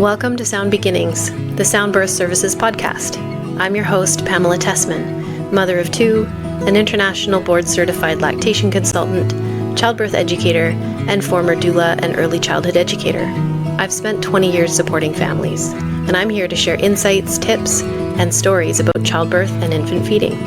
Welcome to Sound Beginnings, the Sound Birth Services podcast. I'm your host, Pamela Tessman, mother of two, an international board-certified lactation consultant, childbirth educator, and former doula and early childhood educator. I've spent 20 years supporting families, and I'm here to share insights, tips, and stories about childbirth and infant feeding.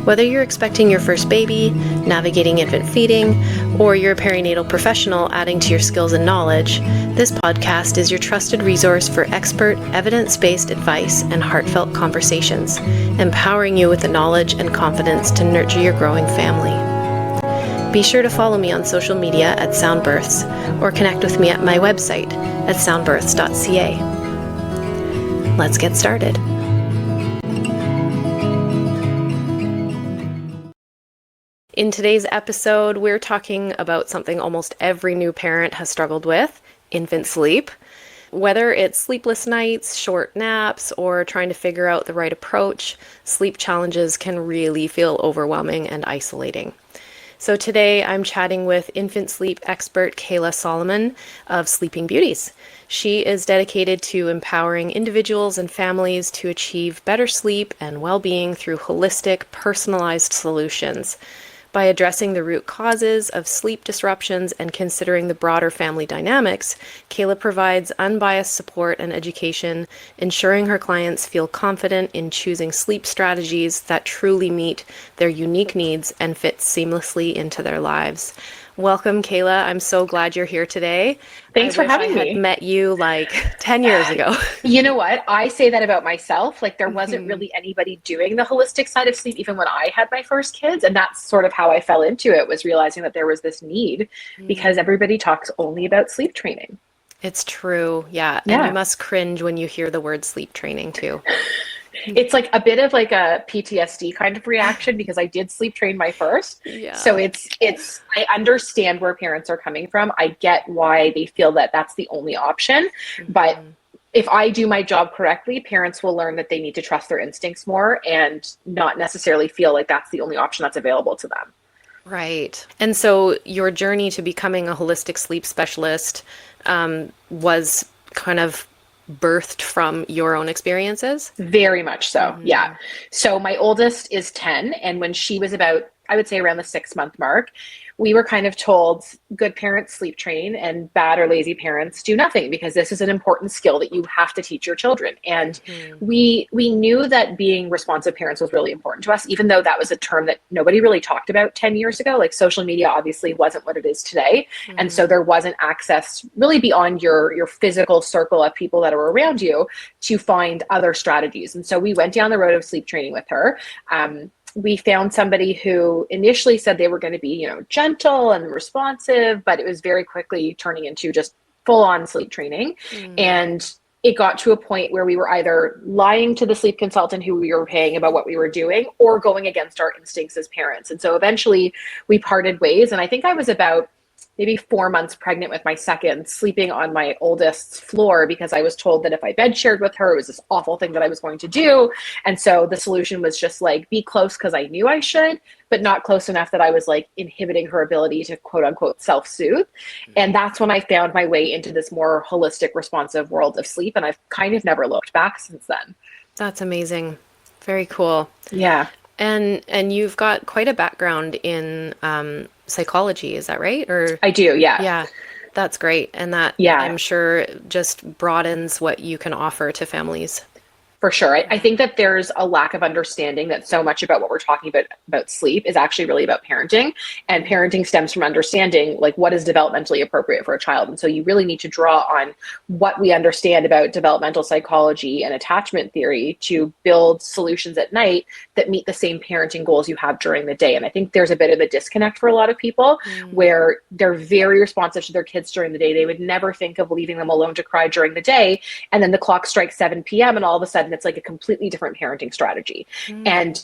Whether you're expecting your first baby, navigating infant feeding, or you're a perinatal professional adding to your skills and knowledge, this podcast is your trusted resource for expert, evidence-based advice and heartfelt conversations, empowering you with the knowledge and confidence to nurture your growing family. Be sure to follow me on social media at Soundbirths, or connect with me at my website at soundbirths.ca. Let's get started. In today's episode, we're talking about something almost every new parent has struggled with, infant sleep. Whether it's sleepless nights, short naps, or trying to figure out the right approach, sleep challenges can really feel overwhelming and isolating. So today I'm chatting with infant sleep expert Cayla Solomon of Sleeping Beauties. She is dedicated to empowering individuals and families to achieve better sleep and well-being through holistic, personalized solutions. By addressing the root causes of sleep disruptions and considering the broader family dynamics, Cayla provides unbiased support and education, ensuring her clients feel confident in choosing sleep strategies that truly meet their unique needs and fit seamlessly into their lives. Welcome, Cayla. I'm so glad you're here today. Thanks for having me. I had met you like 10 years ago. You know what? I say that about myself. Like there wasn't really anybody doing the holistic side of sleep even when I had my first kids. And that's sort of how I fell into it, was realizing that there was this need because everybody talks only about sleep training. It's true. Yeah. And you must cringe when you hear the word sleep training too. It's like a bit of like a PTSD kind of reaction because I did sleep train my first. Yeah. So it's I understand where parents are coming from. I get why they feel that that's the only option. But if I do my job correctly, parents will learn that they need to trust their instincts more and not necessarily feel like that's the only option that's available to them. Right. And so your journey to becoming a holistic sleep specialist was kind of birthed from your own experiences? Very much so. Yeah. So my oldest is 10. And when she was about, I would say around the 6-month mark, we were kind of told good parents sleep train and bad or lazy parents do nothing, because this is an important skill that you have to teach your children. And we knew that being responsive parents was really important to us, even though that was a term that nobody really talked about 10 years ago. Like social media obviously wasn't what it is today. And so there wasn't access really beyond your physical circle of people that are around you to find other strategies. And so we went down the road of sleep training with her. We found somebody who initially said they were going to be, gentle and responsive, but it was very quickly turning into just full on sleep training. And it got to a point where we were either lying to the sleep consultant who we were paying about what we were doing or going against our instincts as parents. And so eventually we parted ways. And I think I was about maybe 4 months pregnant with my second, sleeping on my oldest's floor because I was told that if I bed shared with her, it was this awful thing that I was going to do. And so the solution was just like, be close because I knew I should, but not close enough that I was like inhibiting her ability to quote unquote self-soothe. And that's when I found my way into this more holistic, responsive world of sleep. And I've kind of never looked back since then. That's amazing. Very cool. Yeah. And you've got quite a background in psychology, is that right? Or I do, yeah. Yeah, that's great. And that, I'm sure, just broadens what you can offer to families. For sure. I think that there's a lack of understanding that so much about what we're talking about sleep is actually really about parenting. And parenting stems from understanding like what is developmentally appropriate for a child. And so you really need to draw on what we understand about developmental psychology and attachment theory to build solutions at night that meet the same parenting goals you have during the day. And I think there's a bit of a disconnect for a lot of people where they're very responsive to their kids during the day. They would never think of leaving them alone to cry during the day. And then the clock strikes 7 p.m. and all of a sudden it's like a completely different parenting strategy. And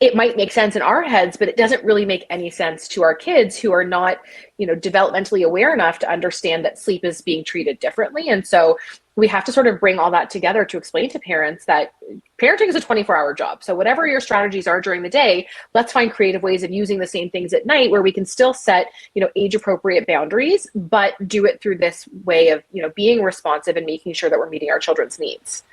it might make sense in our heads, but it doesn't really make any sense to our kids who are not, developmentally aware enough to understand that sleep is being treated differently. And so we have to sort of bring all that together to explain to parents that parenting is a 24-hour job. So whatever your strategies are during the day, let's find creative ways of using the same things at night where we can still set, age appropriate boundaries, but do it through this way of, being responsive and making sure that we're meeting our children's needs.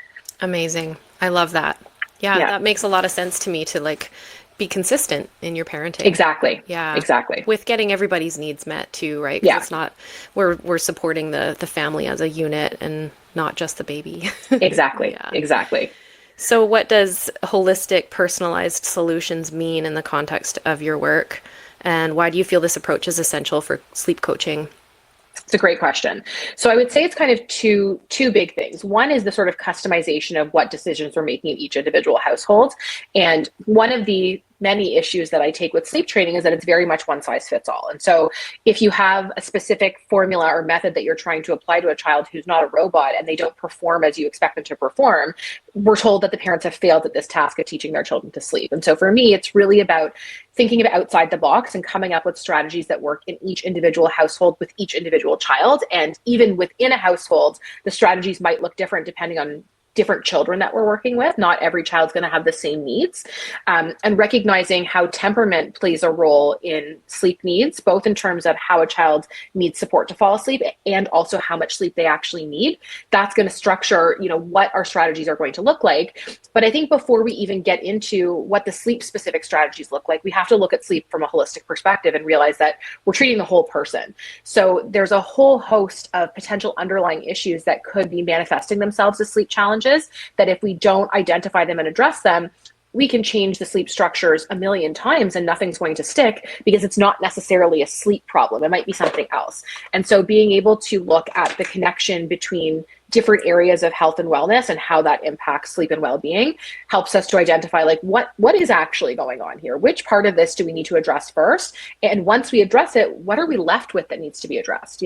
Amazing. I love that. Yeah, Yeah, that makes a lot of sense to me, to like be consistent in your parenting. exactly. Yeah. Exactly. With getting everybody's needs met too, right? 'Cause Yeah, it's not, we're supporting the family as a unit and not just the baby. exactly. Yeah. Exactly. So what does holistic personalized solutions mean in the context of your work? And why do you feel this approach is essential for sleep coaching? It's a great question. So I would say it's kind of two big things. One is the sort of customization of what decisions we're making in each individual household. And one of the many issues that I take with sleep training is that it's very much one size fits all. And so if you have a specific formula or method that you're trying to apply to a child who's not a robot and they don't perform as you expect them to perform, we're told that the parents have failed at this task of teaching their children to sleep. And so for me, it's really about thinking about outside the box and coming up with strategies that work in each individual household with each individual child. And even within a household, the strategies might look different depending on different children that we're working with. Not every child's going to have the same needs. And recognizing how temperament plays a role in sleep needs, both in terms of how a child needs support to fall asleep and also how much sleep they actually need. That's going to structure, what our strategies are going to look like. But I think before we even get into what the sleep specific strategies look like, we have to look at sleep from a holistic perspective and realize that we're treating the whole person. So there's a whole host of potential underlying issues that could be manifesting themselves as sleep challenges, that if we don't identify them and address them, we can change the sleep structures a million times and nothing's going to stick because it's not necessarily a sleep problem. It might be something else. And so being able to look at the connection between different areas of health and wellness and how that impacts sleep and well-being helps us to identify like what is actually going on here. Which part of this do we need to address first? And once we address it, what are we left with that needs to be addressed?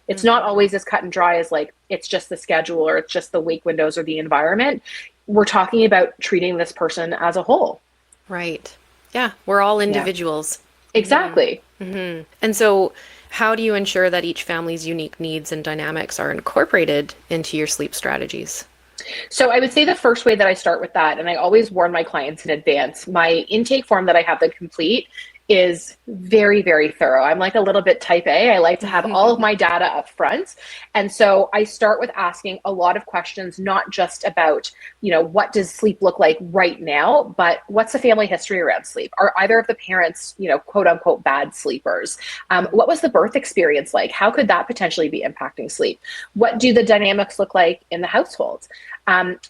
It's not always as cut and dry as like, it's just the schedule or it's just the wake windows or the environment. We're talking about treating this person as a whole. Right. Yeah. We're all individuals. Yeah. Exactly. Mm-hmm. And so how do you ensure that each family's unique needs and dynamics are incorporated into your sleep strategies? So I would say the first way that I start with that, and I always warn my clients in advance, my intake form that I have them complete is very, very thorough. I'm like a little bit type A. I like to have all of my data up front. And so I start with asking a lot of questions, not just about, what does sleep look like right now, but what's the family history around sleep? Are either of the parents, quote unquote, bad sleepers? What was the birth experience like? How could that potentially be impacting sleep? What do the dynamics look like in the household?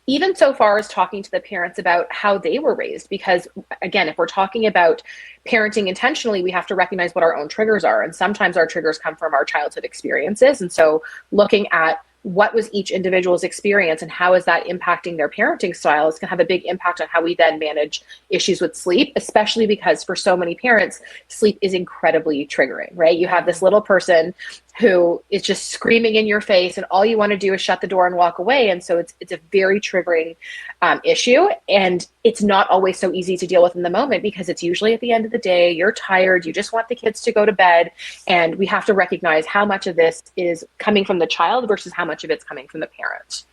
Even so far as talking to the parents about how they were raised, because again, if we're talking about parenting intentionally, we have to recognize what our own triggers are. And sometimes our triggers come from our childhood experiences. And so looking at what was each individual's experience and how is that impacting their parenting style is going to have a big impact on how we then manage issues with sleep, especially because for so many parents, sleep is incredibly triggering, right? You have this little person who is just screaming in your face and all you want to do is shut the door and walk away. And so it's a very triggering issue. And it's not always so easy to deal with in the moment because it's usually at the end of the day, you're tired, you just want the kids to go to bed. And we have to recognize how much of this is coming from the child versus how much of it's coming from the parent.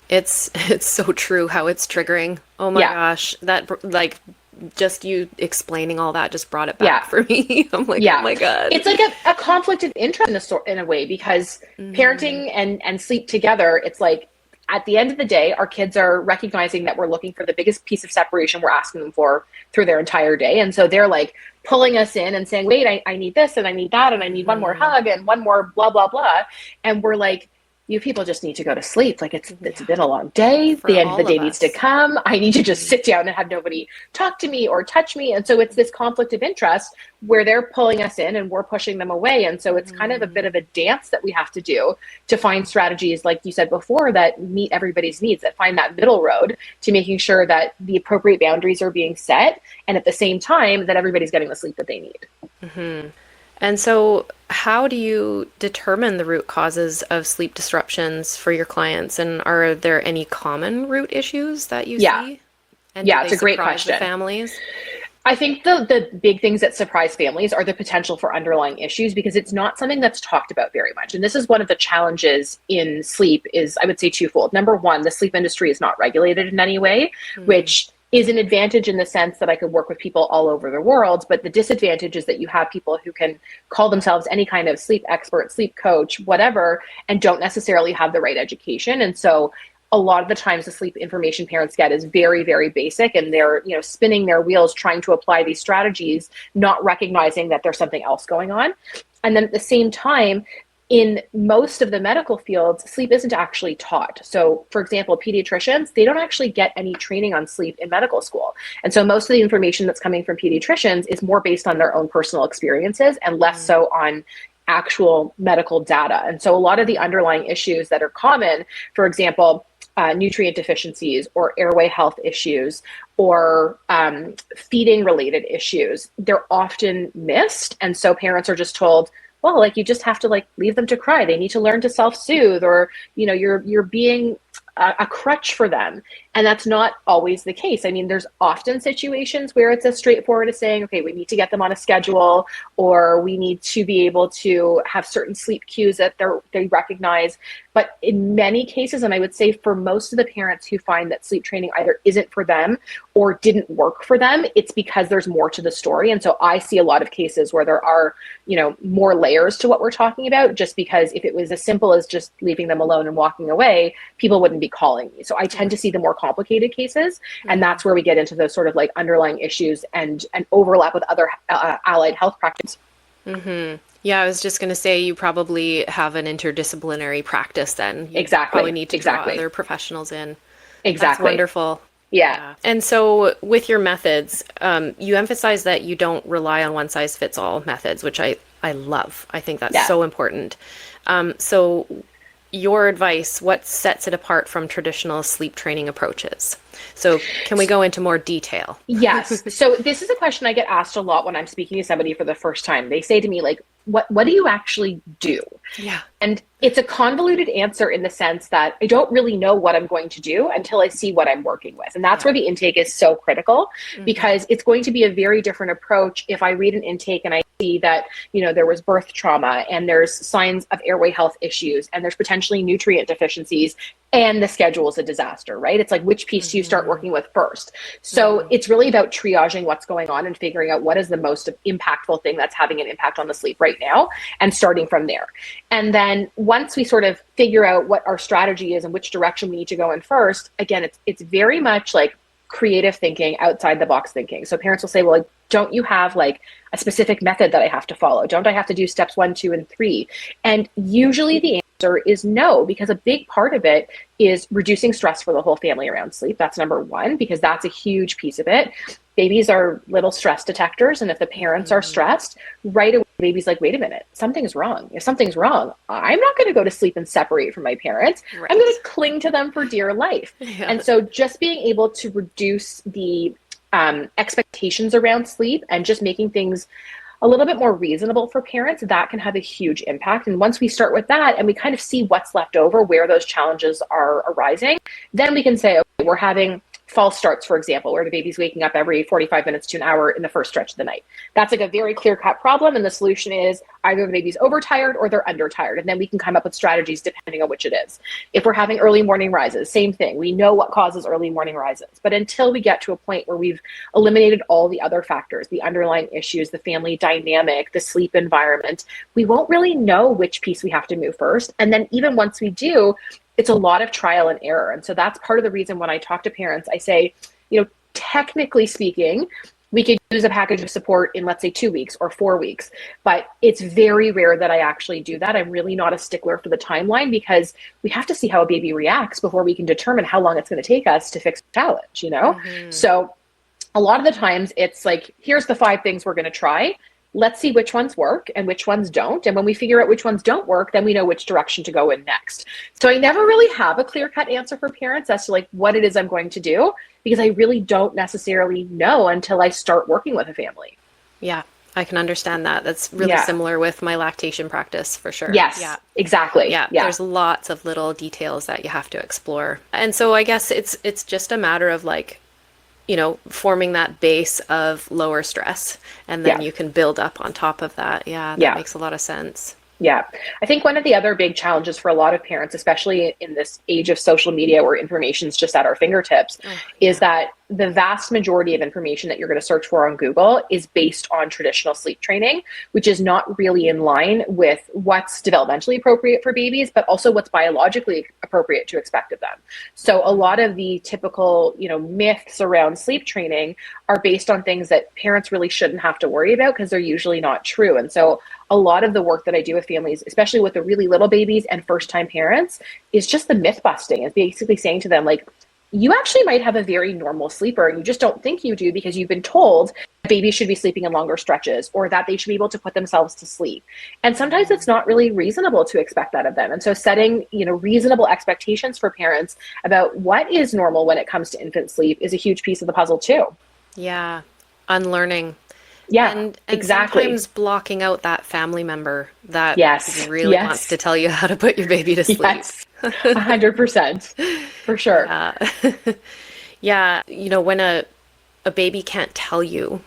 It's so true how it's triggering. Oh my gosh. That just you explaining all that just brought it back for me. I'm like, oh my God. It's like a conflict of interest in a way because parenting and sleep together, it's like at the end of the day, our kids are recognizing that we're looking for the biggest piece of separation we're asking them for through their entire day. And so they're like pulling us in and saying, wait, I need this and I need that and I need one more hug and one more blah, blah, blah. And we're like, you people just need to go to sleep. Like it's been a long day. The end of the day needs to come. I need to just sit down and have nobody talk to me or touch me. And so it's this conflict of interest where they're pulling us in and we're pushing them away. And so it's kind of a bit of a dance that we have to do to find strategies, like you said before, that meet everybody's needs, that find that middle road to making sure that the appropriate boundaries are being set. And at the same time that everybody's getting the sleep that they need. Mm-hmm. And so how do you determine the root causes of sleep disruptions for your clients? And are there any common root issues that you see? And it's a great question. The families? I think the big things that surprise families are the potential for underlying issues, because it's not something that's talked about very much. And this is one of the challenges in sleep is, I would say, twofold. Number one, the sleep industry is not regulated in any way, which is an advantage in the sense that I could work with people all over the world. But the disadvantage is that you have people who can call themselves any kind of sleep expert, sleep coach, whatever, and don't necessarily have the right education. And so a lot of the times the sleep information parents get is very, very basic, and they're, spinning their wheels trying to apply these strategies, not recognizing that there's something else going on. And then at the same time, in most of the medical fields, sleep isn't actually taught. So, for example, pediatricians, they don't actually get any training on sleep in medical school. And so most of the information that's coming from pediatricians is more based on their own personal experiences and less so on actual medical data. And so a lot of the underlying issues that are common, for example, nutrient deficiencies or airway health issues or feeding related issues, they're often missed. And so parents are just told, well, like, you just have to leave them to cry. They need to learn to self-soothe, or, you're being a crutch for them. And that's not always the case. I mean, there's often situations where it's as straightforward as saying, okay, we need to get them on a schedule, or we need to be able to have certain sleep cues that they recognize. But in many cases, and I would say for most of the parents who find that sleep training either isn't for them or didn't work for them, it's because there's more to the story. And so I see a lot of cases where there are, more layers to what we're talking about, just because if it was as simple as just leaving them alone and walking away, people wouldn't be calling me. So I tend to see the more complicated cases, and that's where we get into those sort of underlying issues and overlap with other allied health practices. Yeah, I was just going to say, you probably have an interdisciplinary practice then. You Exactly. probably need to draw other professionals in. Exactly. That's wonderful. Yeah. And so with your methods, you emphasize that you don't rely on one size fits all methods, which I love. I think that's so important. So your advice, what sets it apart from traditional sleep training approaches? So can we go into more detail? Yes. So this is a question I get asked a lot when I'm speaking to somebody for the first time. They say to me, what do you actually do? Yeah. And it's a convoluted answer in the sense that I don't really know what I'm going to do until I see what I'm working with. And that's where the intake is so critical, because it's going to be a very different approach if I read an intake and I see that, there was birth trauma and there's signs of airway health issues and there's potentially nutrient deficiencies and the schedule is a disaster, right? It's which piece do you start working with first? So it's really about triaging what's going on and figuring out what is the most impactful thing that's having an impact on the sleep right now, and starting from there. And then once we sort of figure out what our strategy is and which direction we need to go in first, again, it's very much creative thinking, outside the box thinking. So parents will say, well, don't you have a specific method that I have to follow? Don't I have to do steps 1, 2, and 3? And usually the answer is no, because a big part of it is reducing stress for the whole family around sleep. That's number one, because that's a huge piece of it. Babies are little stress detectors. And if the parents are stressed, right away, the baby's like, wait a minute, something's wrong. If something's wrong, I'm not going to go to sleep and separate from my parents. Right. I'm going to cling to them for dear life. Yeah. And so just being able to reduce the expectations around sleep and just making things a little bit more reasonable for parents, that can have a huge impact. And once we start with that and we kind of see what's left over, where those challenges are arising, then we can say, okay, we're having false starts, for example, where the baby's waking up every 45 minutes to an hour in the first stretch of the night. That's a very clear-cut problem, and the solution is either the baby's overtired or they're undertired, and then we can come up with strategies depending on which it is. If we're having early morning rises, same thing. We know what causes early morning rises, but until we get to a point where we've eliminated all the other factors, the underlying issues, the family dynamic, the sleep environment, we won't really know which piece we have to move first. And then even once we do, it's a lot of trial and error. And so that's part of the reason when I talk to parents, I say, technically speaking, we could use a package of support in, let's say, 2 weeks or 4 weeks, but it's very rare that I actually do that. I'm really not a stickler for the timeline, because we have to see how a baby reacts before we can determine how long it's going to take us to fix the challenge, So a lot of the times it's here's the 5 things we're going to try. Let's see which ones work and which ones don't. And when we figure out which ones don't work, then we know which direction to go in next. So I never really have a clear-cut answer for parents as to what it is I'm going to do, because I really don't necessarily know until I start working with a family. Yeah, I can understand that. That's really similar with my lactation practice, for sure. Yes, exactly. Yeah, there's lots of little details that you have to explore. And so I guess it's just a matter of forming that base of lower stress, and then Yeah. you can build up on top of that. Yeah, that Yeah. makes a lot of sense. Yeah. I think one of the other big challenges for a lot of parents, especially in this age of social media where information's just at our fingertips, Oh, is yeah. that the vast majority of information that you're going to search for on Google is based on traditional sleep training, which is not really in line with what's developmentally appropriate for babies, but also what's biologically appropriate to expect of them. So a lot of the typical, myths around sleep training are based on things that parents really shouldn't have to worry about because they're usually not true. And so a lot of the work that I do with families, especially with the really little babies and first time parents, is just the myth busting. It's basically saying to them, like, you actually might have a very normal sleeper and you just don't think you do because you've been told babies should be sleeping in longer stretches or that they should be able to put themselves to sleep. And sometimes it's not really reasonable to expect that of them. And so setting, reasonable expectations for parents about what is normal when it comes to infant sleep is a huge piece of the puzzle too. Yeah. Unlearning. Yeah, And exactly. sometimes blocking out that family member that Yes. really wants to Yes. tell you how to put your baby to sleep. Yes. 100%. For sure. Yeah. Yeah. When a baby can't tell you,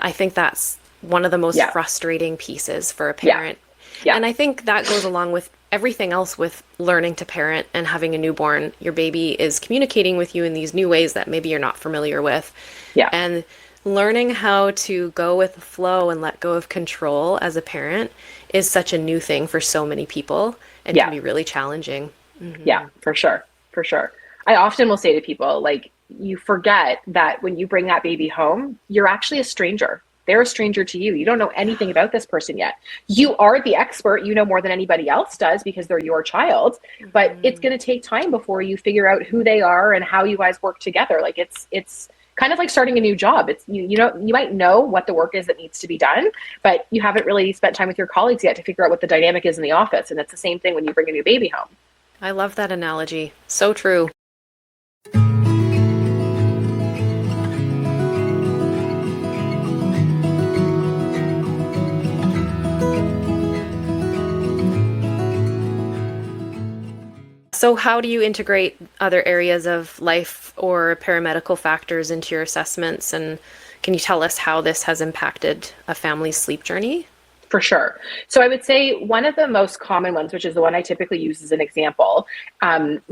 I think that's one of the most Yeah. frustrating pieces for a Yeah. parent. Yeah. And I think that goes along with everything else with learning to parent and having a newborn. Your baby is communicating with you in these new ways that maybe you're not familiar with. Yeah. And learning how to go with the flow and let go of control as a parent is such a new thing for so many people and can Yeah. be really challenging. Yeah, for sure. For sure. I often will say to people, like, you forget that when you bring that baby home, you're actually a stranger. They're a stranger to you. You don't know anything about this person yet. You are the expert. You know more than anybody else does because they're your child. But it's going to take time before you figure out who they are and how you guys work together. Like it's kind of like starting a new job. It's you might know what the work is that needs to be done, but you haven't really spent time with your colleagues yet to figure out what the dynamic is in the office. And it's the same thing when you bring a new baby home. I love that analogy. So true. So, how do you integrate other areas of life or paramedical factors into your assessments? And can you tell us how this has impacted a family's sleep journey? For sure. So I would say one of the most common ones, which is the one I typically use as an example,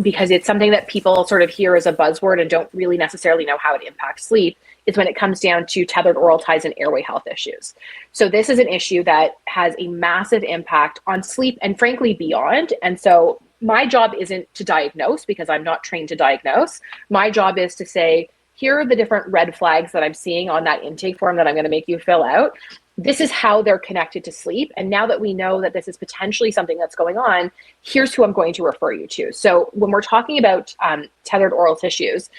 because it's something that people sort of hear as a buzzword and don't really necessarily know how it impacts sleep, is when it comes down to tethered oral ties and airway health issues. So this is an issue that has a massive impact on sleep and frankly beyond. And so my job isn't to diagnose because I'm not trained to diagnose. My job is to say, here are the different red flags that I'm seeing on that intake form that I'm going to make you fill out. This is how they're connected to sleep. And now that we know that this is potentially something that's going on, here's who I'm going to refer you to. So when we're talking about tethered oral tissues,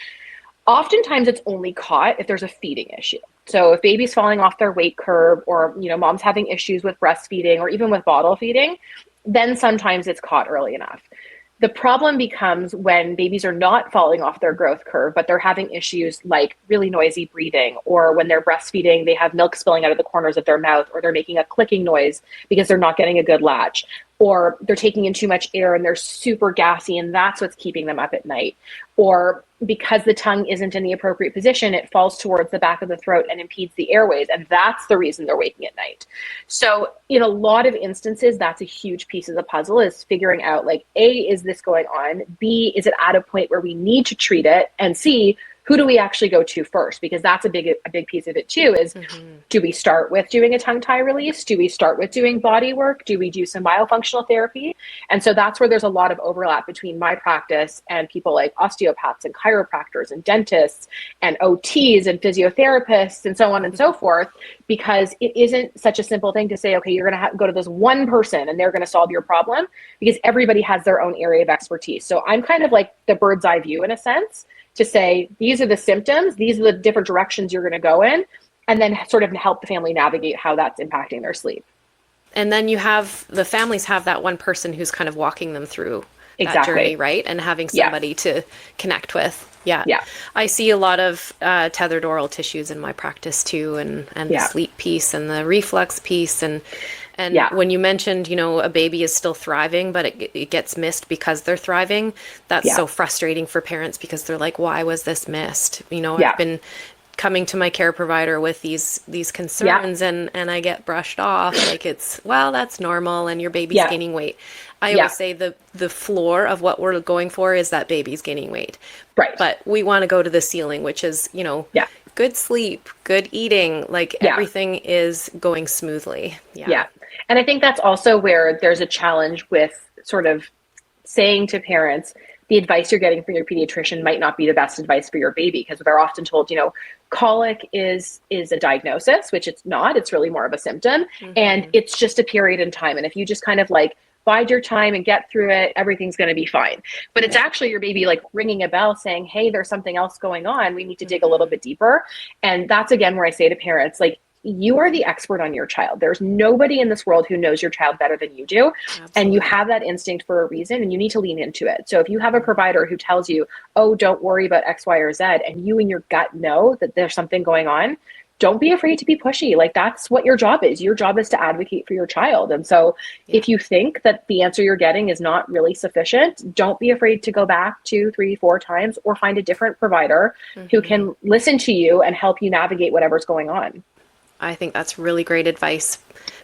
oftentimes it's only caught if there's a feeding issue. So if baby's falling off their weight curve or, mom's having issues with breastfeeding or even with bottle feeding, then sometimes it's caught early enough. The problem becomes when babies are not falling off their growth curve, but they're having issues like really noisy breathing, or when they're breastfeeding, they have milk spilling out of the corners of their mouth, or they're making a clicking noise because they're not getting a good latch, or they're taking in too much air and they're super gassy and that's what's keeping them up at night. Or because the tongue isn't in the appropriate position, it falls towards the back of the throat and impedes the airways. And that's the reason they're waking at night. So in a lot of instances, that's a huge piece of the puzzle, is figuring out, like, A, is this going on? B, is it at a point where we need to treat it? And C, who do we actually go to first? Because that's a big piece of it too, is do we start with doing a tongue tie release? Do we start with doing body work? Do we do some myofunctional therapy? And so that's where there's a lot of overlap between my practice and people like osteopaths and chiropractors and dentists and OTs and physiotherapists and so on and so forth, because it isn't such a simple thing to say, okay, you're going to go to this one person and they're going to solve your problem, because everybody has their own area of expertise. So I'm kind of like the bird's eye view in a sense, to say, these are the symptoms, these are the different directions you're going to go in, and then sort of help the family navigate how that's impacting their sleep. And then the families have that one person who's kind of walking them through that Exactly. journey, right? And having somebody to connect with. Yeah. Yeah. I see a lot of tethered oral tissues in my practice too, and the sleep piece and the reflux piece. And And when you mentioned, a baby is still thriving, but it gets missed because they're thriving, that's so frustrating for parents because they're like, why was this missed? I've been coming to my care provider with these concerns and I get brushed off like that's normal and your baby's gaining weight. I always say the floor of what we're going for is that baby's gaining weight. Right. But we want to go to the ceiling, which is, good sleep, good eating, like everything is going smoothly. Yeah. And I think that's also where there's a challenge with sort of saying to parents, the advice you're getting from your pediatrician might not be the best advice for your baby, because they're often told, colic is a diagnosis, which it's not. It's really more of a symptom. And it's just a period in time. And if you just kind of like bide your time and get through it, everything's going to be fine. But it's actually your baby like ringing a bell saying, hey, there's something else going on. We need to dig a little bit deeper. And that's, again, where I say to parents, like, you are the expert on your child. There's nobody in this world who knows your child better than you do. Absolutely. And you have that instinct for a reason, and you need to lean into it. So if you have a provider who tells you, oh, don't worry about X, Y, or Z, and you in your gut know that there's something going on, don't be afraid to be pushy. Like, that's what your job is. Your job is to advocate for your child. And so if you think that the answer you're getting is not really sufficient, don't be afraid to go back 2, 3, 4 times or find a different provider who can listen to you and help you navigate whatever's going on. I think that's really great advice,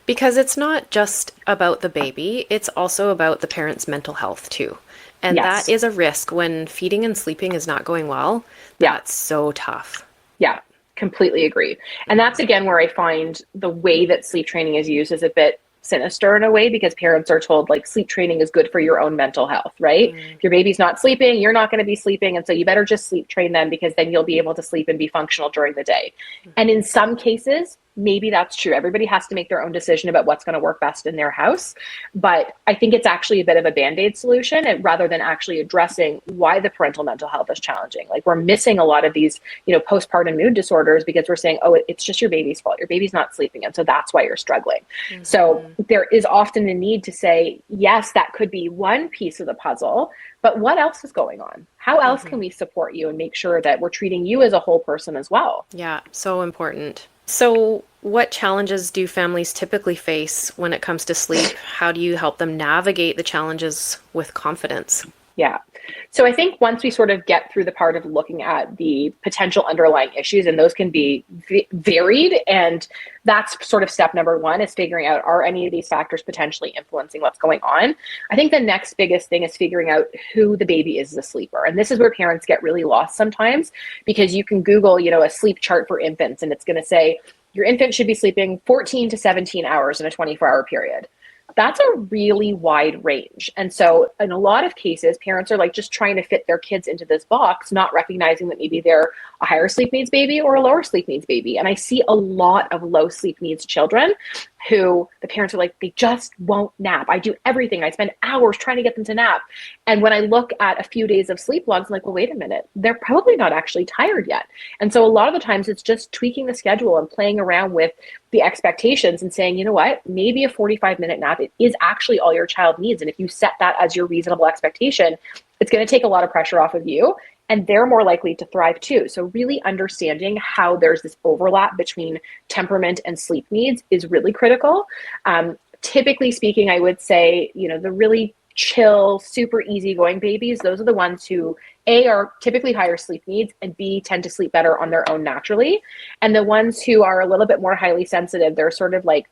because it's not just about the baby, it's also about the parent's mental health too. And that is a risk when feeding and sleeping is not going well. That's so tough. Yeah, completely agree. And that's, again, where I find the way that sleep training is used is a bit sinister in a way, because parents are told like sleep training is good for your own mental health, right? If your baby's not sleeping, you're not going to be sleeping. And so you better just sleep train them, because then you'll be able to sleep and be functional during the day. And in some cases, maybe that's true. Everybody has to make their own decision about what's going to work best in their house. But I think it's actually a bit of a Band-Aid solution, rather than actually addressing why the parental mental health is challenging. Like, we're missing a lot of these, postpartum mood disorders, because we're saying, oh, it's just your baby's fault. Your baby's not sleeping. And so that's why you're struggling. So there is often a need to say, yes, that could be one piece of the puzzle, but what else is going on? How else can we support you and make sure that we're treating you as a whole person as well? Yeah, so important. So what challenges do families typically face when it comes to sleep? How do you help them navigate the challenges with confidence? Yeah. So I think once we sort of get through the part of looking at the potential underlying issues, and those can be varied, and that's sort of step number one, is figuring out, are any of these factors potentially influencing what's going on? I think the next biggest thing is figuring out who the baby is as a sleeper. And this is where parents get really lost sometimes, because you can Google, a sleep chart for infants, and it's going to say your infant should be sleeping 14 to 17 hours in a 24-hour period. That's a really wide range. And so in a lot of cases, parents are like just trying to fit their kids into this box, not recognizing that maybe they're a higher sleep needs baby or a lower sleep needs baby. And I see a lot of low sleep needs children who the parents are like, they just won't nap. I do everything. I spend hours trying to get them to nap. And when I look at a few days of sleep logs, I'm like, well, wait a minute, they're probably not actually tired yet. And so a lot of the times it's just tweaking the schedule and playing around with the expectations and saying, you know what, maybe a 45-minute nap is actually all your child needs. And if you set that as your reasonable expectation, it's going to take a lot of pressure off of you, and they're more likely to thrive too. So really understanding how there's this overlap between temperament and sleep needs is really critical. Typically speaking, I would say, the really chill, super easygoing babies, those are the ones who A, are typically higher sleep needs, and B, tend to sleep better on their own naturally. And the ones who are a little bit more highly sensitive, they're sort of like,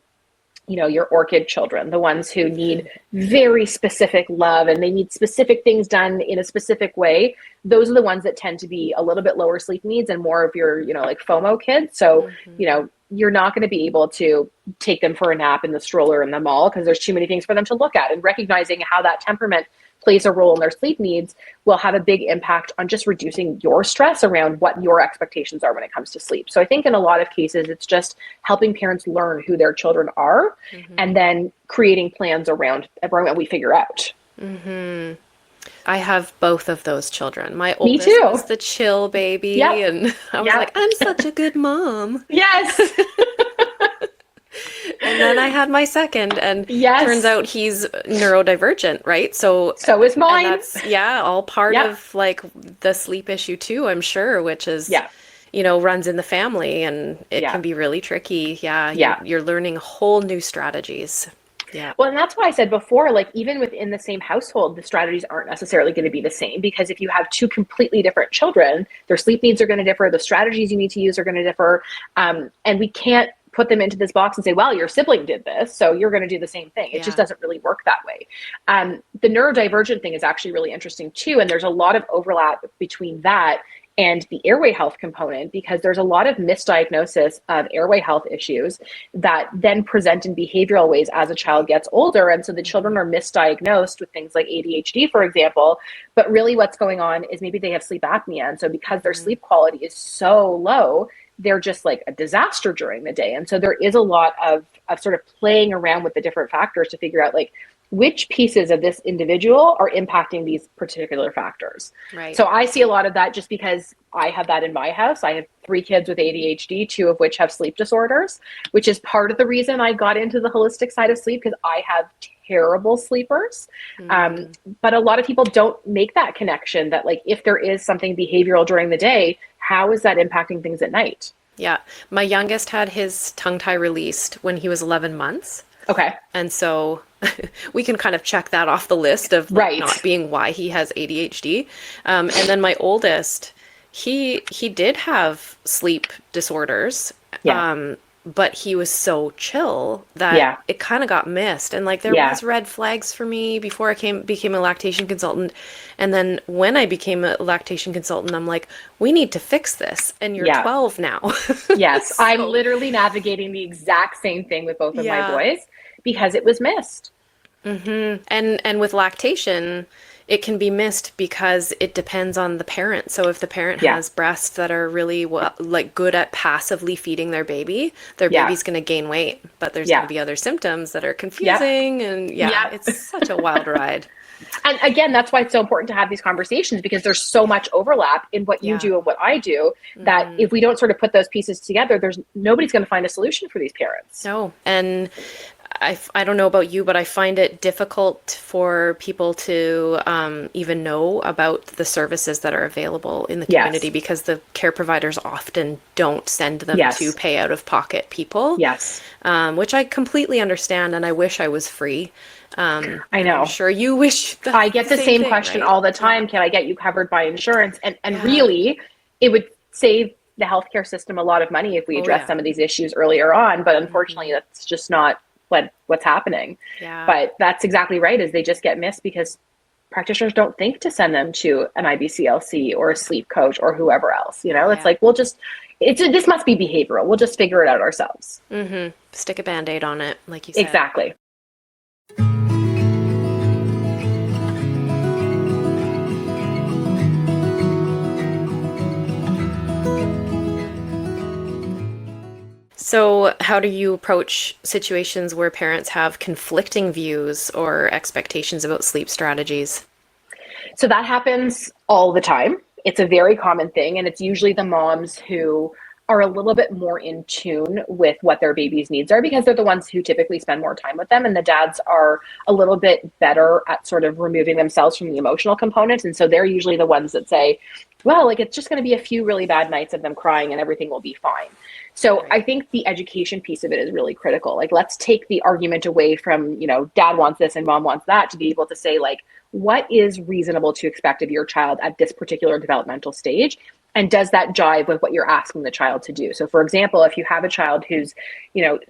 your orchid children, the ones who need very specific love and they need specific things done in a specific way. Those are the ones that tend to be a little bit lower sleep needs and more of your, like FOMO kids. So, you're not going to be able to take them for a nap in the stroller in the mall because there's too many things for them to look at. And recognizing how that temperament plays a role in their sleep needs will have a big impact on just reducing your stress around what your expectations are when it comes to sleep. So I think in a lot of cases, it's just helping parents learn who their children are and then creating plans around what we figure out. I have both of those children. My oldest was the chill baby, and I was like, I'm such a good mom. Yes. And then I had my second, and turns out he's neurodivergent, right? So is mine. And that's all part of like the sleep issue too, I'm sure, which is runs in the family, and it Yeah. can be really tricky. Yeah, Yeah. you're learning whole new strategies. Yeah. Well, and that's why I said before, like even within the same household, the strategies aren't necessarily going to be the same, because if you have two completely different children, their sleep needs are going to differ, the strategies you need to use are going to differ, and we can't put them into this box and say, well, your sibling did this, so you're going to do the same thing. It just Yeah. doesn't really work that way. The neurodivergent thing is actually really interesting too, and there's a lot of overlap between that and the airway health component, because there's a lot of misdiagnosis of airway health issues that then present in behavioral ways as a child gets older. And so the children are misdiagnosed with things like ADHD, for example, but really what's going on is maybe they have sleep apnea. And so because their sleep quality is so low, they're just like a disaster during the day. And so there is a lot of sort of playing around with the different factors to figure out like which pieces of this individual are impacting these particular factors. Right. So I see a lot of that just because I have that in my house. I have 3 kids with ADHD, 2 of which have sleep disorders, which is part of the reason I got into the holistic side of sleep, because I have terrible sleepers. But a lot of people don't make that connection that like if there is something behavioral during the day, how is that impacting things at night? Yeah. My youngest had his tongue tie released when he was 11 months. Okay. And so we can kind of check that off the list of Right. not being why he has ADHD. And then my oldest, he did have sleep disorders. Yeah. But he was so chill that it kind of got missed. And like there was red flags for me before I became a lactation consultant. And then when I became a lactation consultant, I'm like, we need to fix this. And you're 12 now. Yes. So, I'm literally navigating the exact same thing with both of my boys because it was missed. And with lactation, it can be missed because it depends on the parent. So if the parent has breasts that are really like good at passively feeding their baby's going to gain weight, but there's going to be other symptoms that are confusing, and it's such a wild ride. And again, that's why it's so important to have these conversations, because there's so much overlap in what you do and what I do that if we don't sort of put those pieces together, nobody's going to find a solution for these parents. No. And I don't know about you, but I find it difficult for people to even know about the services that are available in the community because the care providers often don't send them to pay out of pocket people. Yes. Which I completely understand, and I wish I was free. I know. I'm sure you wish. I get the same question all the time. Can I get you covered by insurance? And really, it would save the healthcare system a lot of money if we address some of these issues earlier on. But unfortunately, that's just not what's happening. But that's exactly right, is they just get missed because practitioners don't think to send them to an IBCLC or a sleep coach or whoever else. It's like, this must be behavioral. We'll just figure it out ourselves. Stick a Band-Aid on it, like you said. Exactly. So how do you approach situations where parents have conflicting views or expectations about sleep strategies? So that happens all the time. It's a very common thing, and it's usually the moms who are a little bit more in tune with what their baby's needs are, because they're the ones who typically spend more time with them, and the dads are a little bit better at sort of removing themselves from the emotional component. And so they're usually the ones that say, well, like it's just going to be a few really bad nights of them crying and everything will be fine. So I think the education piece of it is really critical. Like, let's take the argument away from, dad wants this and mom wants that, to be able to say, like, what is reasonable to expect of your child at this particular developmental stage? And does that jive with what you're asking the child to do? So for example, if you have a child who's,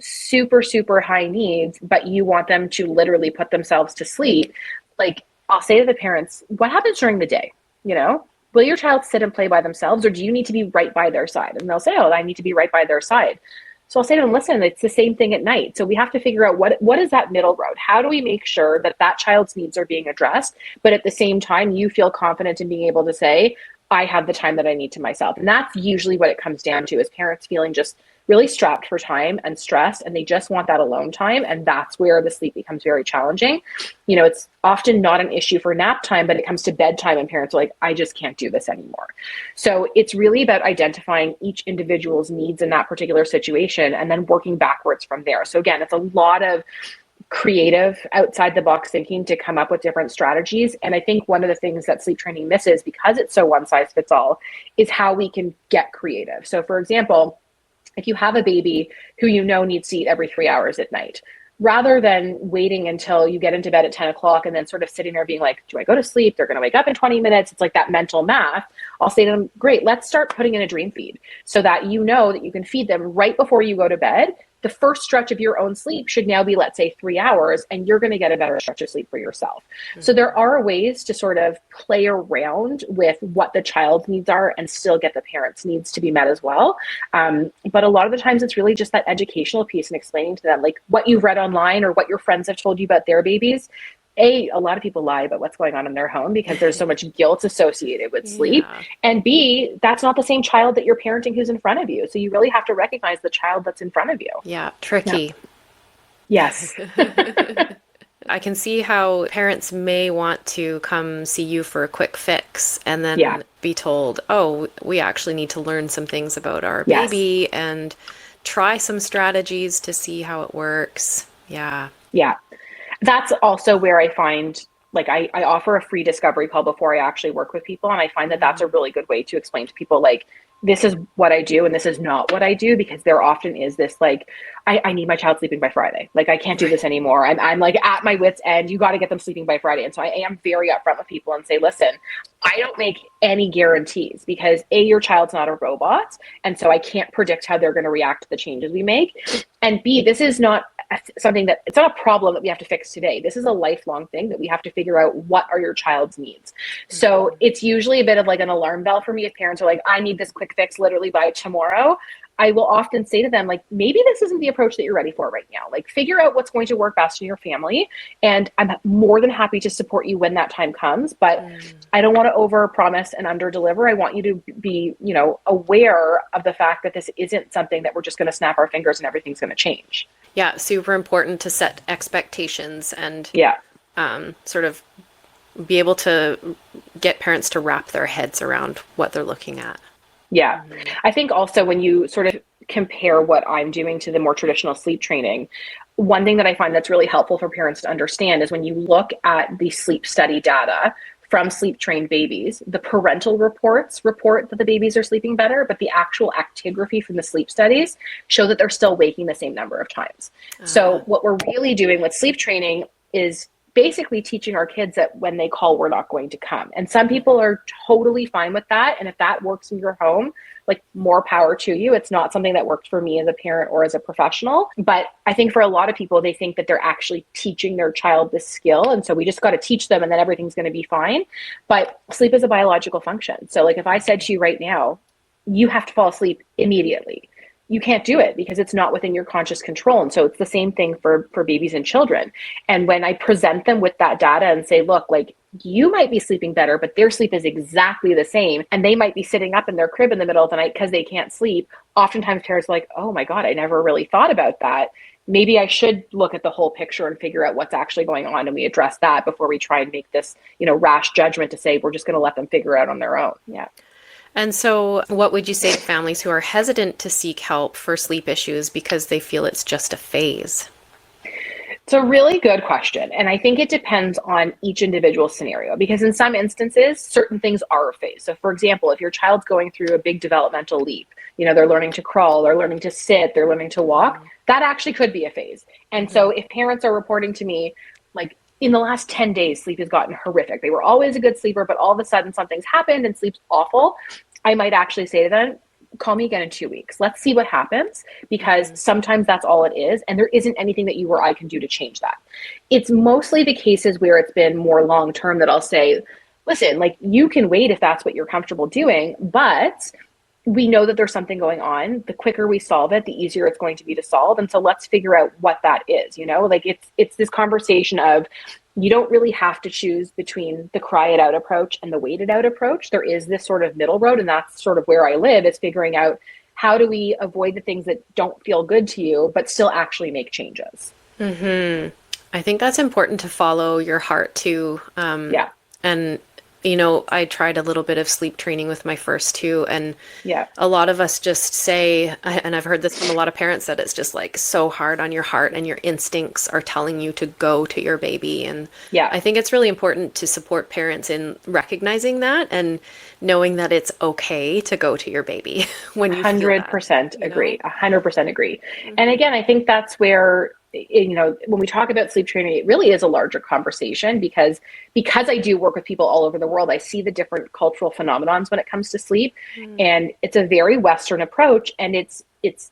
super, super high needs, but you want them to literally put themselves to sleep, like, I'll say to the parents, what happens during the day? Will your child sit and play by themselves, or do you need to be right by their side? And they'll say, oh, I need to be right by their side. So I'll say to them, listen, it's the same thing at night. So we have to figure out what is that middle road? How do we make sure that child's needs are being addressed, but at the same time, you feel confident in being able to say, I have the time that I need to myself. And that's usually what it comes down to, is parents feeling just really strapped for time and stressed, and they just want that alone time. And that's where the sleep becomes very challenging. It's often not an issue for nap time, but it comes to bedtime and parents are like, I just can't do this anymore. So it's really about identifying each individual's needs in that particular situation and then working backwards from there. So again, it's a lot of creative, outside the box thinking to come up with different strategies. And I think one of the things that sleep training misses, because it's so one size fits all, is how we can get creative. So for example, if you have a baby who you know needs to eat every 3 hours at night, rather than waiting until you get into bed at 10 o'clock and then sort of sitting there being like, do I go to sleep? They're going to wake up in 20 minutes. It's like that mental math. I'll say to them, great, let's start putting in a dream feed so that you know that you can feed them right before you go to bed. The first stretch of your own sleep should now be, let's say, 3 hours, and you're going to get a better stretch of sleep for yourself. Mm-hmm. So there are ways to sort of play around with what the child's needs are and still get the parent's needs to be met as well. But a lot of the times it's really just that educational piece and explaining to them like what you've read online or what your friends have told you about their babies. A lot of people lie about what's going on in their home because there's so much guilt associated with sleep. Yeah. And B, that's not the same child that you're parenting who's in front of you. So you really have to recognize the child that's in front of you. Yeah, tricky. Yeah. Yes. I can see how parents may want to come see you for a quick fix and then be told, oh, we actually need to learn some things about our baby and try some strategies to see how it works. Yeah. Yeah. That's also where I find, like, I offer a free discovery call before I actually work with people. And I find that that's a really good way to explain to people, like, this is what I do and this is not what I do, because there often is this, like, I need my child sleeping by Friday. Like, I can't do this anymore. I'm like at my wit's end. You got to get them sleeping by Friday. And so I am very upfront with people and say, listen, I don't make any guarantees because A, your child's not a robot. And so I can't predict how they're going to react to the changes we make. And B, this is not something that, it's not a problem that we have to fix today. This is a lifelong thing that we have to figure out what are your child's needs. So it's usually a bit of like an alarm bell for me if parents are like, I need this quick fix literally by tomorrow. I will often say to them, like, maybe this isn't the approach that you're ready for right now. Like, figure out what's going to work best in your family. And I'm more than happy to support you when that time comes. But I don't want to over promise and under deliver. I want you to be, you know, aware of the fact that this isn't something that we're just going to snap our fingers and everything's going to change. Yeah. Super important to set expectations and sort of be able to get parents to wrap their heads around what they're looking at. Yeah. I think also when you sort of compare what I'm doing to the more traditional sleep training, one thing that I find that's really helpful for parents to understand is when you look at the sleep study data from sleep trained babies, the parental reports report that the babies are sleeping better, but the actual actigraphy from the sleep studies show that they're still waking the same number of times. So what we're really doing with sleep training is basically teaching our kids that when they call, we're not going to come. And some people are totally fine with that. And if that works in your home, like, more power to you. It's not something that worked for me as a parent or as a professional. But I think for a lot of people, they think that they're actually teaching their child this skill. And so we just got to teach them and then everything's going to be fine. But sleep is a biological function. So like if I said to you right now, you have to fall asleep immediately, you can't do it because it's not within your conscious control. And so it's the same thing for babies and children. And when I present them with that data and say, look, like, you might be sleeping better, but their sleep is exactly the same. And they might be sitting up in their crib in the middle of the night because they can't sleep. Oftentimes parents are like, oh my God, I never really thought about that. Maybe I should look at the whole picture and figure out what's actually going on. And we address that before we try and make this, you know, rash judgment to say, we're just going to let them figure out on their own. Yeah. And so what would you say to families who are hesitant to seek help for sleep issues because they feel it's just a phase? It's a really good question. And I think it depends on each individual scenario, because in some instances, certain things are a phase. So for example, if your child's going through a big developmental leap, you know, they're learning to crawl, they're learning to sit, they're learning to walk, that actually could be a phase. And so if parents are reporting to me, like, in the last 10 days, sleep has gotten horrific. They were always a good sleeper, but all of a sudden something's happened and sleep's awful, I might actually say to them, call me again in 2 weeks. Let's see what happens, because sometimes that's all it is. And there isn't anything that you or I can do to change that. It's mostly the cases where it's been more long-term that I'll say, listen, like, you can wait if that's what you're comfortable doing, but we know that there's something going on. The quicker we solve it, the easier it's going to be to solve. And so let's figure out what that is, you know, like it's this conversation of, you don't really have to choose between the cry it out approach and the wait it out approach. There is this sort of middle road. And that's sort of where I live, is figuring out how do we avoid the things that don't feel good to you, but still actually make changes. I think that's important to follow your heart too. And I tried a little bit of sleep training with my first two, and Yeah. a lot of us just say, and I've heard this from a lot of parents, that it's just like so hard on your heart and your instincts are telling you to go to your baby. And Yeah. I think it's really important to support parents in recognizing that and knowing that it's okay to go to your baby when you feel that, 100% you know? agree. 100% agree. And Hmm. again, I think that's where, when we talk about sleep training, it really is a larger conversation because I do work with people all over the world. I see the different cultural phenomenons when it comes to sleep, and it's a very Western approach. And it's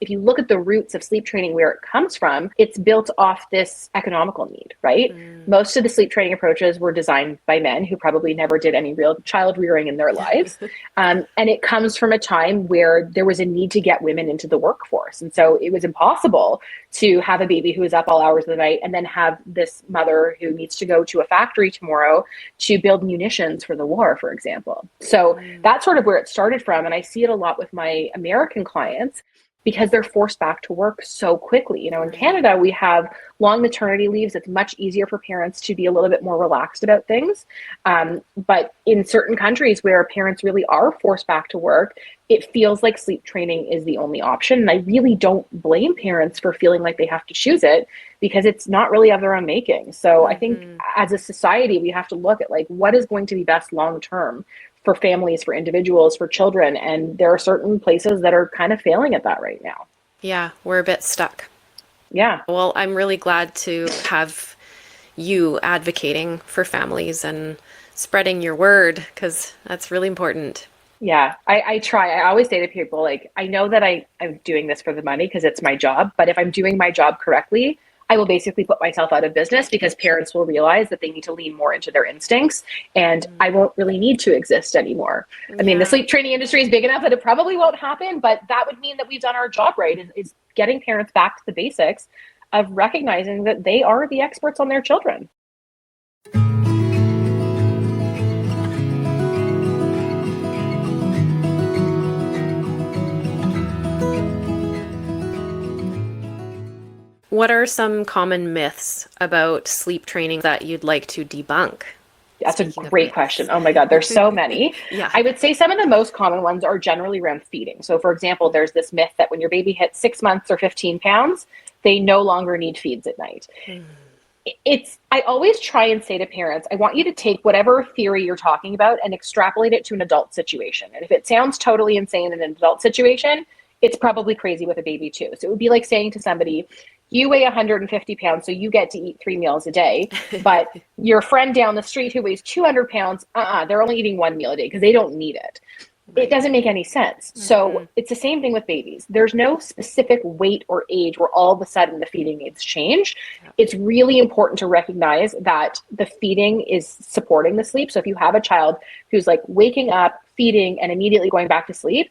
if you look at the roots of sleep training, where it comes from, it's built off this economical need, right? Most of the sleep training approaches were designed by men who probably never did any real child rearing in their lives. And it comes from a time where there was a need to get women into the workforce. And so it was impossible to have a baby who is up all hours of the night and then have this mother who needs to go to a factory tomorrow to build munitions for the war, for example. So that's sort of where it started from. And I see it a lot with my American clients because they're forced back to work so quickly. In Right. Canada, we have long maternity leaves. It's much easier for parents to be a little bit more relaxed about things. But in certain countries where parents really are forced back to work, it feels like sleep training is the only option. And I really don't blame parents for feeling like they have to choose it because it's not really of their own making. So I think Hmm. as a society, we have to look at like what is going to be best long term for families, for individuals, for children. And there are certain places that are kind of failing at that right now. Yeah, we're a bit stuck. Yeah. Well, I'm really glad to have you advocating for families and spreading your word because that's really important. Yeah, I try. I always say to people, like, I know that I'm doing this for the money because it's my job, but if I'm doing my job correctly, I will basically put myself out of business because parents will realize that they need to lean more into their instincts and I won't really need to exist anymore. I mean, the Yeah. sleep training industry is big enough that it probably won't happen, but that would mean that we've done our job right, is getting parents back to the basics of recognizing that they are the experts on their children. What are some common myths about sleep training that you'd like to debunk? That's a Speaking of great myths. question. Oh my God, there's so many. Yeah. I would say some of the most common ones are generally around feeding. So, for example, there's this myth that when your baby hits 6 months or 15 pounds, they no longer need feeds at night. I always try and say to parents, I want you to take whatever theory you're talking about and extrapolate it to an adult situation. And if it sounds totally insane in an adult situation, it's probably crazy with a baby too. So it would be like saying to somebody, you weigh 150 pounds, so you get to eat 3 meals a day. But your friend down the street who weighs 200 pounds, they're only eating 1 meal a day because they don't need it. It Right. doesn't make any sense. Hmm. So it's the same thing with babies. There's no specific weight or age where all of a sudden the feeding needs change. Yeah. It's really important to recognize that the feeding is supporting the sleep. So if you have a child who's like waking up, feeding, and immediately going back to sleep,